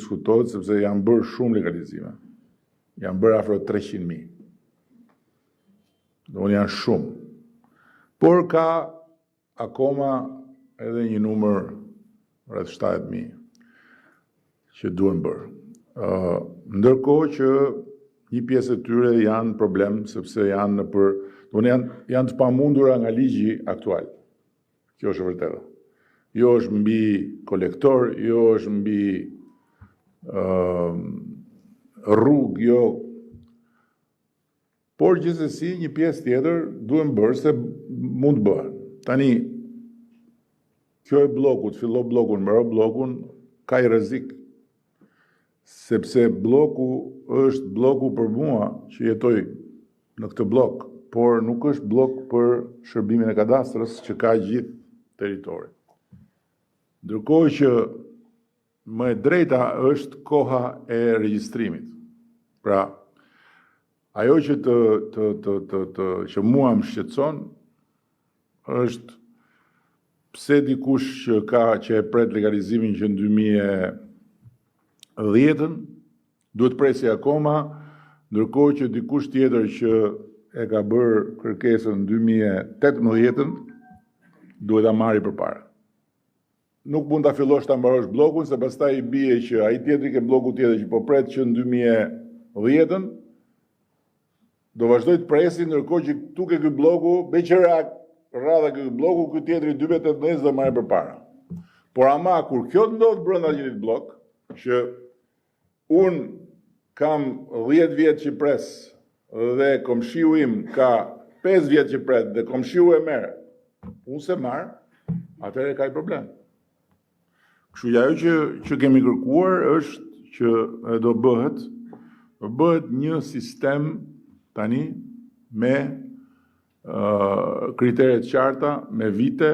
diskutohet sepse janë bërë shumë legalizime. Janë bërë afro 300.000. Do janë shumë. Por ka akoma edhe një numër rreth 70.000 që duhen bërë. Ndërkohë që një pjesë e tyre janë problem sepse janë të pamundura nga ligji aktual. Kjo është e vërtetë. Jo është mbi kolektor, jo është mbi rrugë, jo. Por gjithsesi një pjesë tjetër duhen bërë se mund bëhen. Tani, kjo e bllokut, fillo bllokun, mbaro bllokun, ka i rrezik. Sepse bloku është bloku për mua që jetoj në këtë blok, por nuk është blok për shërbimin e kadastrës që ka gjithë territori. Ndërkohë që më e drejta është koha e regjistrimit. Pra, ajo që që mua më shqetëson është pse dikush që e pret legalizimin që në 2010 duhet presi akoma, ndërkohë që dikush tjetër që e ka bërë kërkesën në 2018 duhet ta marrë përpara. Nuk mund ta fillosh ta mbarosh bllokun, se pastaj i bie që ai tjetri ke bloku tjetër që po pret që në 2010 do vazhdoj të presi, ndërkohë që këtu ke ky bloku, beqërak, rradha ky bloku, ky tjetri 2018 do marrë përpara. Por ama kur kjo ndodh brenda një blok, që un kam 10 vjet që pres dhe komshiu im ka 5 vjet që pret dhe komshiu e merr, unë se marr, atëherë ka i problem. Kështu ajo që kemi kërkuar është që do bëhet një sistem tani me kriteret qarta, me vite,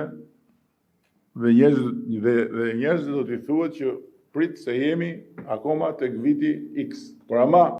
dhe njerëzit do t'i thuhet që prit se jemi akoma tek viti X. Por ama